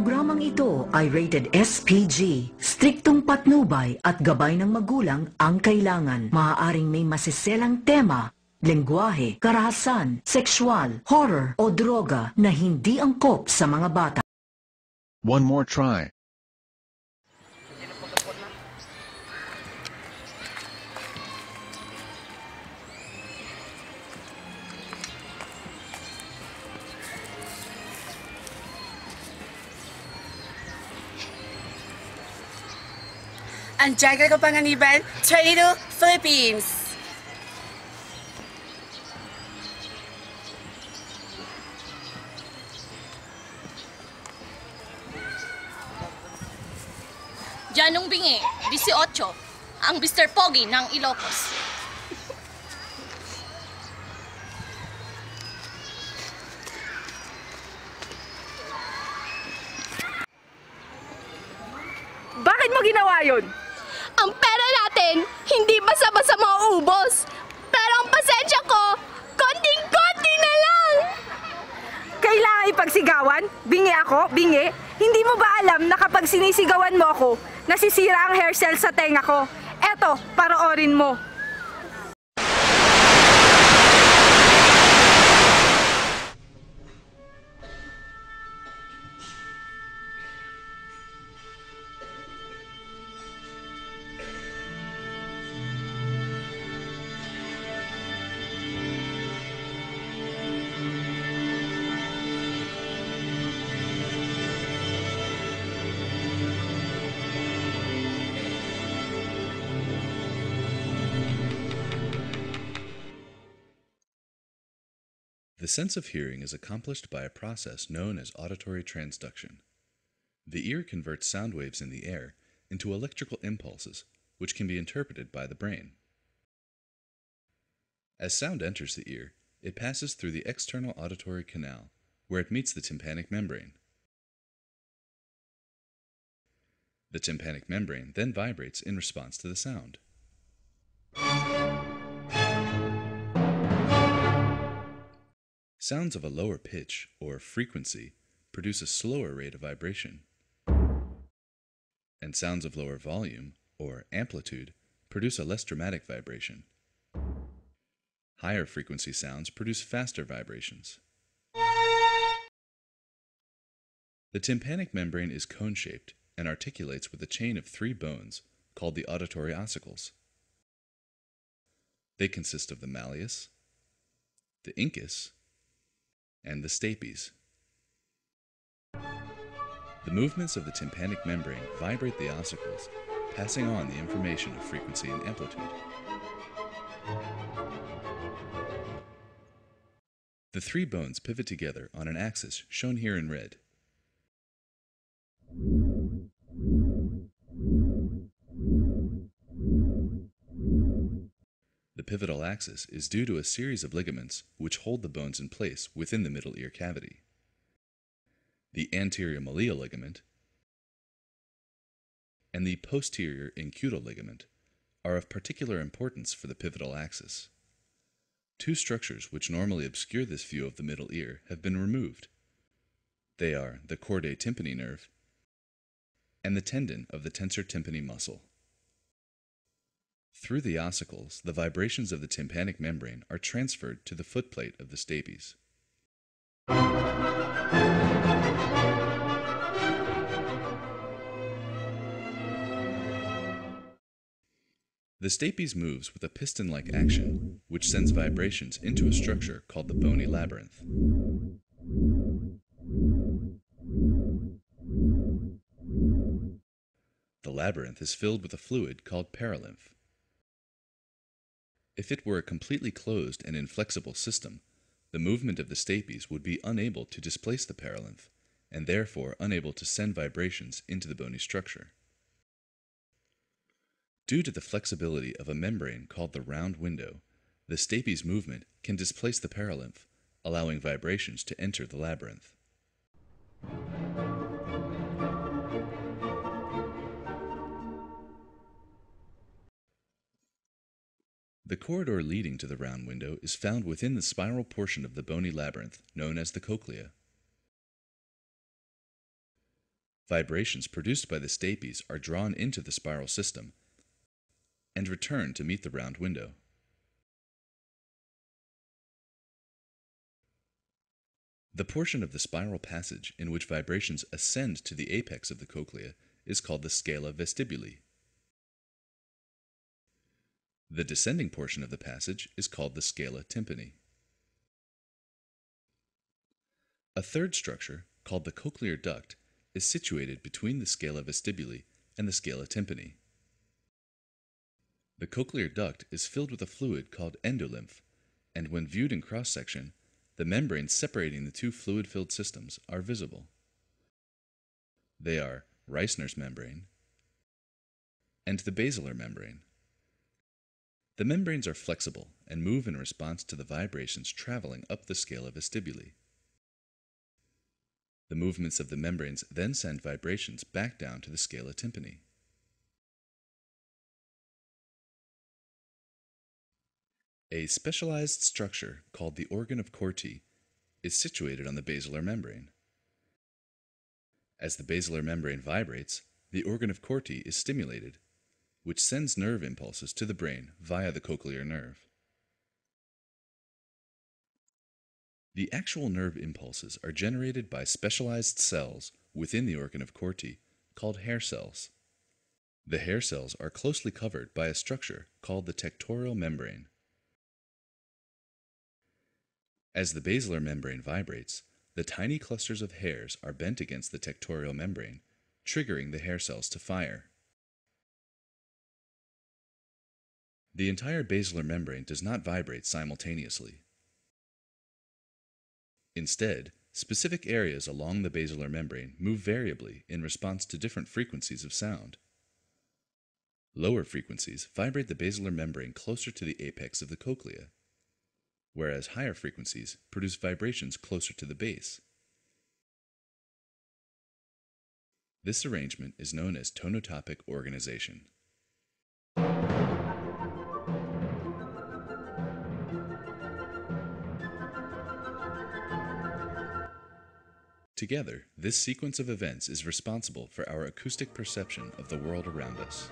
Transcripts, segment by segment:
programang ito ay rated SPG. Striktong patnubay at gabay ng magulang ang kailangan. Maaaring may masiselang tema, lengguwahe, karahasan, sexual, horror o droga na hindi angkop sa mga bata. One more try. Ang jaga ko panganiban, 22 Philippines. Janong Bingi, 18, ang Mr. Pogi ng Ilocos. Bakit mo ginawa yun? Ang pera natin, hindi basta-basta mauubos. Pero ang pasensya ko, konting-konti na lang. Kailangan ipagsigawan? Bingi ako? Bingi? Hindi mo ba alam na kapag sinisigawan mo ako, nasisira ang hair cell sa tenga ko? Eto, panoorin mo. The sense of hearing is accomplished by a process known as auditory transduction. The ear converts sound waves in the air into electrical impulses, which can be interpreted by the brain. As sound enters the ear, it passes through the external auditory canal, where it meets the tympanic membrane. The tympanic membrane then vibrates in response to the sound. Sounds of a lower pitch, or frequency, produce a slower rate of vibration. And sounds of lower volume, or amplitude, produce a less dramatic vibration. Higher frequency sounds produce faster vibrations. The tympanic membrane is cone-shaped and articulates with a chain of 3 bones called the auditory ossicles. They consist of the malleus, the incus, and the stapes. The movements of the tympanic membrane vibrate the ossicles, passing on the information of frequency and amplitude. The 3 bones pivot together on an axis shown here in red. The pivotal axis is due to a series of ligaments which hold the bones in place within the middle ear cavity. The anterior malleal ligament and the posterior incutal ligament are of particular importance for the pivotal axis. 2 structures which normally obscure this view of the middle ear have been removed. They are the chordae tympani nerve and the tendon of the tensor tympani muscle. Through the ossicles, the vibrations of the tympanic membrane are transferred to the footplate of the stapes. The stapes moves with a piston-like action, which sends vibrations into a structure called the bony labyrinth. The labyrinth is filled with a fluid called perilymph. If it were a completely closed and inflexible system, the movement of the stapes would be unable to displace the perilymph, and therefore unable to send vibrations into the bony structure. Due to the flexibility of a membrane called the round window, the stapes movement can displace the perilymph, allowing vibrations to enter the labyrinth. The corridor leading to the round window is found within the spiral portion of the bony labyrinth known as the cochlea. Vibrations produced by the stapes are drawn into the spiral system and return to meet the round window. The portion of the spiral passage in which vibrations ascend to the apex of the cochlea is called the scala vestibuli. The descending portion of the passage is called the scala tympani. A third structure, called the cochlear duct, is situated between the scala vestibuli and the scala tympani. The cochlear duct is filled with a fluid called endolymph, and when viewed in cross-section, the membranes separating the two fluid-filled systems are visible. They are Reissner's membrane and the basilar membrane. The membranes are flexible and move in response to the vibrations traveling up the scala vestibuli. The movements of the membranes then send vibrations back down to the scala tympani. A specialized structure called the organ of Corti is situated on the basilar membrane. As the basilar membrane vibrates, the organ of Corti is stimulated, which sends nerve impulses to the brain via the cochlear nerve. The actual nerve impulses are generated by specialized cells within the organ of Corti called hair cells. The hair cells are closely covered by a structure called the tectorial membrane. As the basilar membrane vibrates, the tiny clusters of hairs are bent against the tectorial membrane, triggering the hair cells to fire. The entire basilar membrane does not vibrate simultaneously. Instead, specific areas along the basilar membrane move variably in response to different frequencies of sound. Lower frequencies vibrate the basilar membrane closer to the apex of the cochlea, whereas higher frequencies produce vibrations closer to the base. This arrangement is known as tonotopic organization. Together, this sequence of events is responsible for our acoustic perception of the world around us.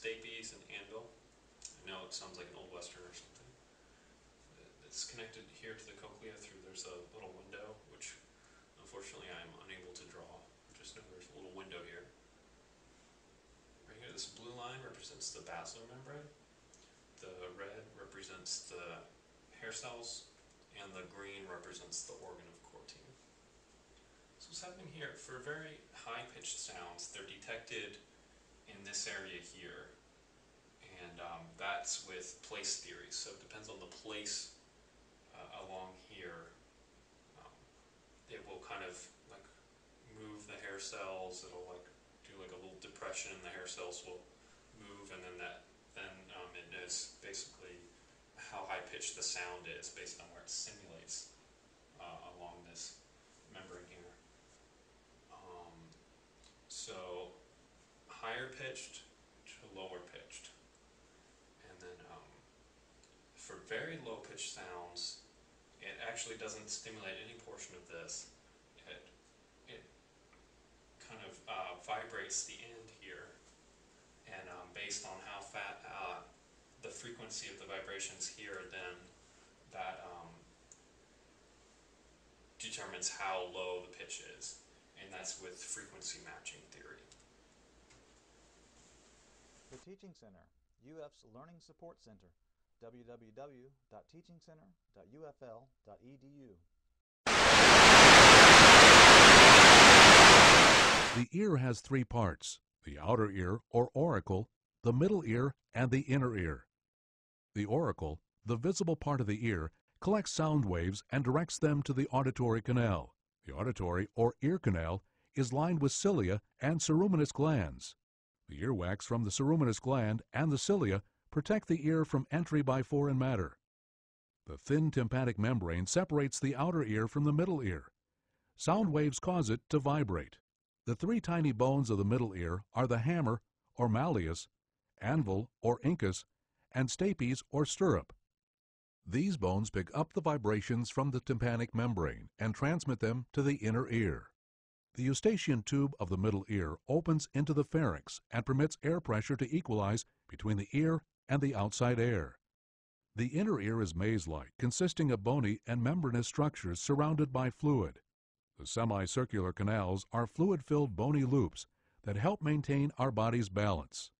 stapes and anvil. I know it sounds like an old western or something. It's connected here to the cochlea through, there's a little window, which unfortunately I'm unable to draw. Just know there's a little window here. Right here, this blue line represents the basilar membrane. The red represents the hair cells, and the green represents the organ of Corti. So what's happening here, for very high-pitched sounds, they're detected in this area here, and that's with place theory. So it depends on the place along here. It will kind of like move the hair cells. It'll like do like a little depression, and the hair cells will move, and then it is basically how high pitched the sound is based on where it simulates along this membrane here. So higher pitched to lower pitched, and then for very low pitched sounds, it actually doesn't stimulate any portion of this. It kind of vibrates the end here, and based on how the frequency of the vibrations here, then that determines how low the pitch is, and that's with frequency matching theory. The Teaching Center, UF's Learning Support Center, www.teachingcenter.ufl.edu. The ear has three parts: the outer ear, or auricle, the middle ear, and the inner ear. The auricle, the visible part of the ear, collects sound waves and directs them to the auditory canal. The auditory, or ear canal, is lined with cilia and ceruminous glands. The earwax from the ceruminous gland and the cilia protect the ear from entry by foreign matter. The thin tympanic membrane separates the outer ear from the middle ear. Sound waves cause it to vibrate. The three tiny bones of the middle ear are the hammer, or malleus, anvil, or incus, and stapes, or stirrup. These bones pick up the vibrations from the tympanic membrane and transmit them to the inner ear. The eustachian tube of the middle ear opens into the pharynx and permits air pressure to equalize between the ear and the outside air. The inner ear is maze-like, consisting of bony and membranous structures surrounded by fluid. The semicircular canals are fluid-filled bony loops that help maintain our body's balance.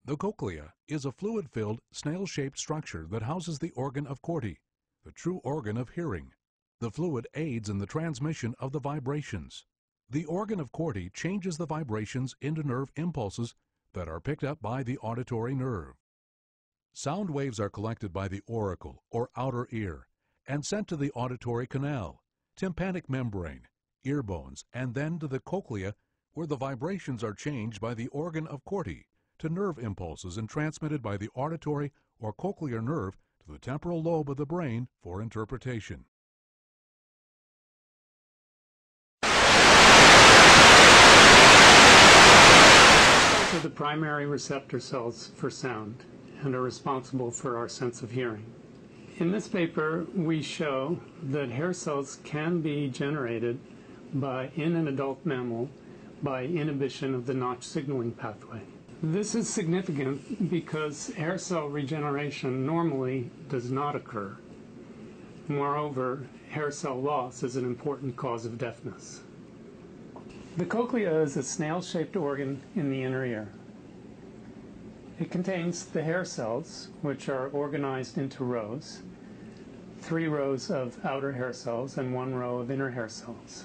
The cochlea is a fluid-filled, snail-shaped structure that houses the organ of Corti, the true organ of hearing. The fluid aids in the transmission of the vibrations. The organ of Corti changes the vibrations into nerve impulses that are picked up by the auditory nerve. Sound waves are collected by the auricle, or outer ear, and sent to the auditory canal, tympanic membrane, ear bones, and then to the cochlea, where the vibrations are changed by the organ of Corti to nerve impulses and transmitted by the auditory or cochlear nerve to the temporal lobe of the brain for interpretation. These are the primary receptor cells for sound and are responsible for our sense of hearing. In this paper, we show that hair cells can be generated in an adult mammal by inhibition of the notch signaling pathway. This is significant because hair cell regeneration normally does not occur. Moreover, hair cell loss is an important cause of deafness. The cochlea is a snail-shaped organ in the inner ear. It contains the hair cells, which are organized into rows, 3 rows of outer hair cells and 1 row of inner hair cells.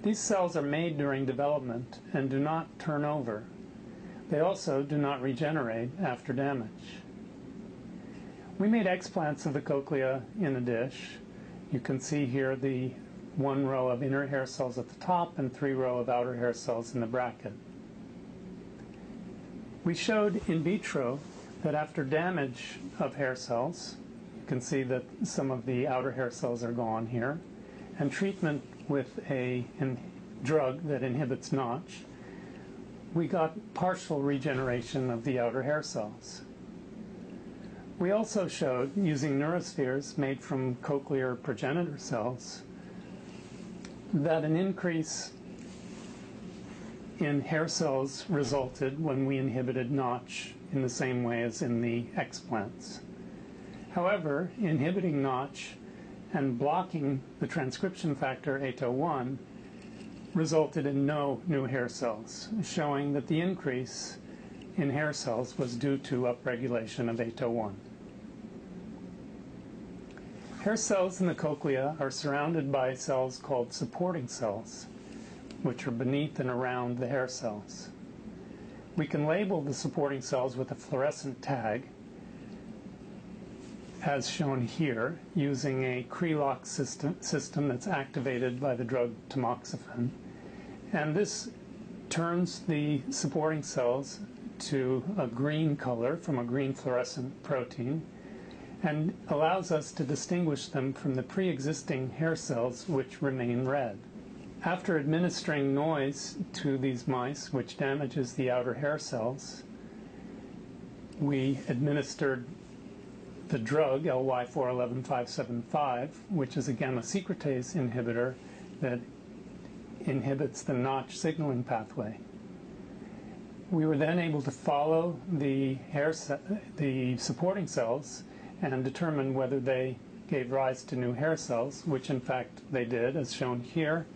These cells are made during development and do not turn over. They also do not regenerate after damage. We made explants of the cochlea in a dish. You can see here the 1 row of inner hair cells at the top and 3 row of outer hair cells in the bracket. We showed in vitro that after damage of hair cells, you can see that some of the outer hair cells are gone here, and treatment with a drug that inhibits notch, we got partial regeneration of the outer hair cells. We also showed, using neurospheres made from cochlear progenitor cells, that an increase in hair cells resulted when we inhibited notch in the same way as in the explants. However, inhibiting Notch and blocking the transcription factor ATO1 resulted in no new hair cells, showing that the increase in hair cells was due to upregulation of ATO1. Hair cells in the cochlea are surrounded by cells called supporting cells, which are beneath and around the hair cells. We can label the supporting cells with a fluorescent tag, as shown here, using a Krelok system that's activated by the drug tamoxifen. And this turns the supporting cells to a green color from a green fluorescent protein and allows us to distinguish them from the pre-existing hair cells which remain red. After administering noise to these mice, which damages the outer hair cells, we administered the drug LY411575, which is a gamma secretase inhibitor that inhibits the Notch signaling pathway. We were then able to follow the supporting cells and determine whether they gave rise to new hair cells, which in fact they did, as shown here.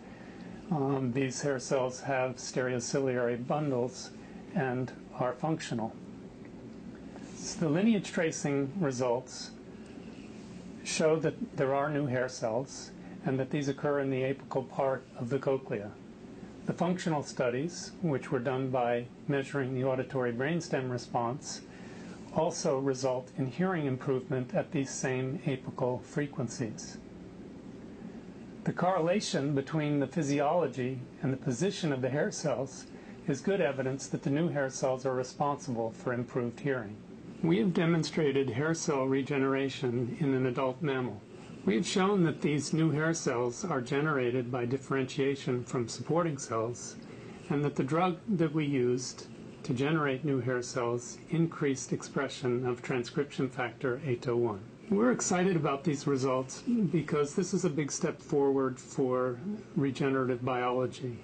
These hair cells have stereociliary bundles and are functional. So the lineage tracing results show that there are new hair cells and that these occur in the apical part of the cochlea. The functional studies, which were done by measuring the auditory brainstem response, also result in hearing improvement at these same apical frequencies. The correlation between the physiology and the position of the hair cells is good evidence that the new hair cells are responsible for improved hearing. We have demonstrated hair cell regeneration in an adult mammal. We have shown that these new hair cells are generated by differentiation from supporting cells, and that the drug that we used to generate new hair cells increased expression of transcription factor ATO1. We're excited about these results because this is a big step forward for regenerative biology.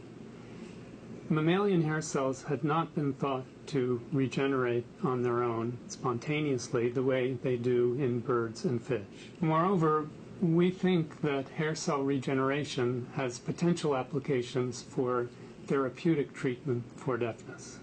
Mammalian hair cells had not been thought to regenerate on their own spontaneously the way they do in birds and fish. Moreover, we think that hair cell regeneration has potential applications for therapeutic treatment for deafness.